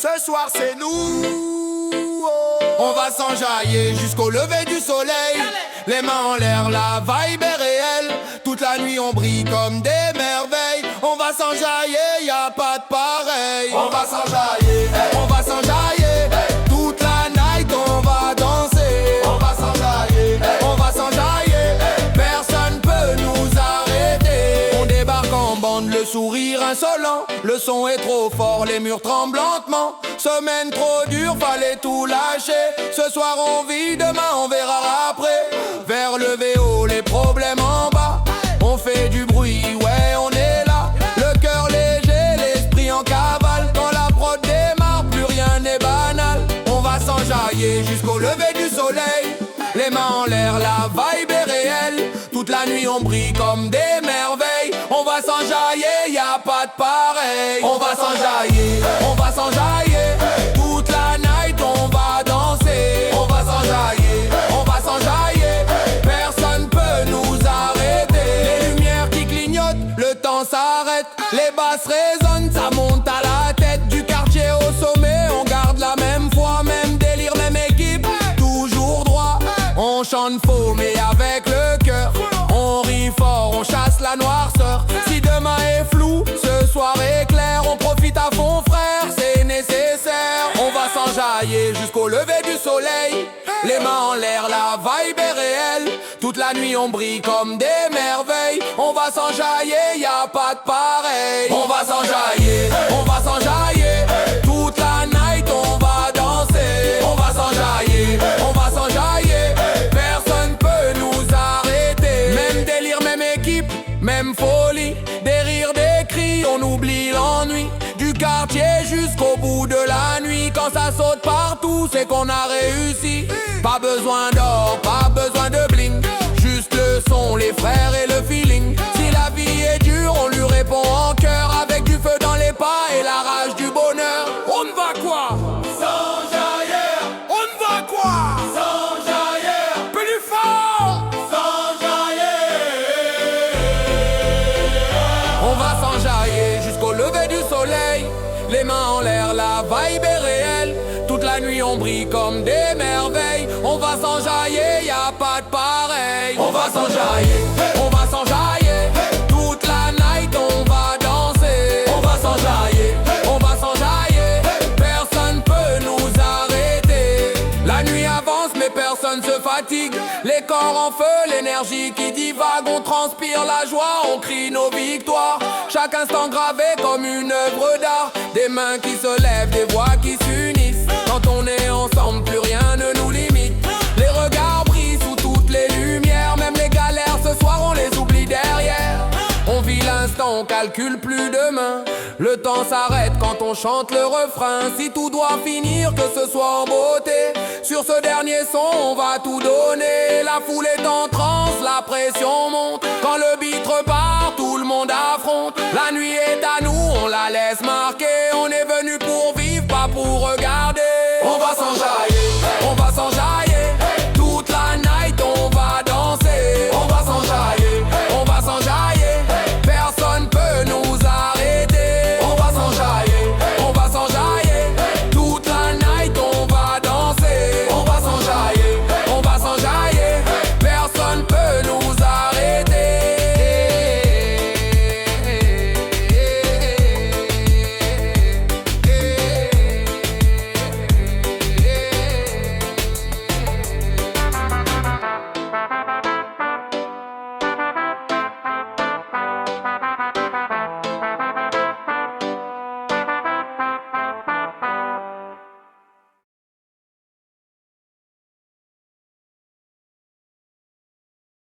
Ce soir c'est nous. On va s'enjailler jusqu'au lever du soleil. Les mains en l'air, la vibe est réelle. Toute la nuit on brille comme des merveilles. On va s'enjailler, y a pas de pareil. On va s'enjailler, on va s'enjailler. Toute la night on va danser. On va s'enjailler, on va s'enjailler. Personne peut nous arrêter. On débarque en bande, le sourire insolent. Le son est trop fort, les murs tremblent lentement. Semaine trop dure, fallait tout lâcher. Ce soir on vit, demain on verra après. Vers le VO, les problèmes en bas. On fait du bruit, ouais on est là. Le cœur léger, l'esprit en cavale. Quand la prod démarre, plus rien n'est banal. On va s'enjailler jusqu'au lever du soleil. Les mains en l'air, la vibe est réelle. Toute la nuit on brille comme des merveilles. On va s'enjailler, y a pas de pareil. On va s'enjailler, on va s'enjailler. Toute la night on va danser. On va s'enjailler, on va s'enjailler. Personne peut nous arrêter. Les lumières qui clignotent, le temps s'arrête. Les basses résonnent, ça monte à la tête. Du quartier au sommet, on garde la même foi. Même délire, même équipe, toujours droit. On chante faux mais avec le cœur. On rit fort, on chasse la noirceur. Si demain est flou, ce soir est clair. On profite à fond frère, c'est nécessaire. On va s'enjailler jusqu'au lever du soleil. Les mains en l'air, la vibe est réelle. Toute la nuit on brille comme des merveilles. On va s'enjailler, y a pas de pareil. On va s'enjailler, on va s'enjailler. Toute la night on va danser. On va s'enjailler, on va s'enjailler. Personne peut nous arrêter. Même délire, même équipe, même folie. Des rires, des cris, on oublie l'ennui. Du quartier jusqu'au bout de la nuit. Quand ça saute partout, c'est qu'on a réussi. Pas besoin d'or, pas besoin de bling. Juste le son, les frères et le feeling. Si la vie est dure, on lui répond en cœur. Avec du feu dans les pas et la rage du bonheur. On ne va quoi? S'enjailler, On ne va quoi? s'enjailler, Plus fort! s'enjailler. On va s'enjailler jusqu'au lever du soleil. Les mains en l'air, la vibe est réelle. Toute la nuit on brille comme des merveilles. On va s'enjailler, y a pas de pareil. On va s'enjailler, on va s'enjailler. Toute la night on va danser. On va s'enjailler, on va s'enjailler. Personne peut nous arrêter. La nuit avance mais personne se fatigue. Les corps en feu, l'énergie qui divague. On transpire la joie, on crie nos victoires. Chaque instant gravé comme une œuvre d'art. Des mains qui se lèvent, des voix qui s'unissent. Quand on est ensemble, plus rien ne nous limite. Les regards brillent sous toutes les lumières. Même les galères, ce soir on les oublie derrière. On vit l'instant, on calcule plus demain. Le temps s'arrête quand on chante le refrain. Si tout doit finir, que ce soit en beauté. Sur ce dernier son, on va tout donner. La foule est en transe, la pression monte. Quand le beat repart, tout le monde affronte. La nuit est à nous, on la laisse marquer. On est venu pour vivre, pas pour regarder. On va s'enjailler.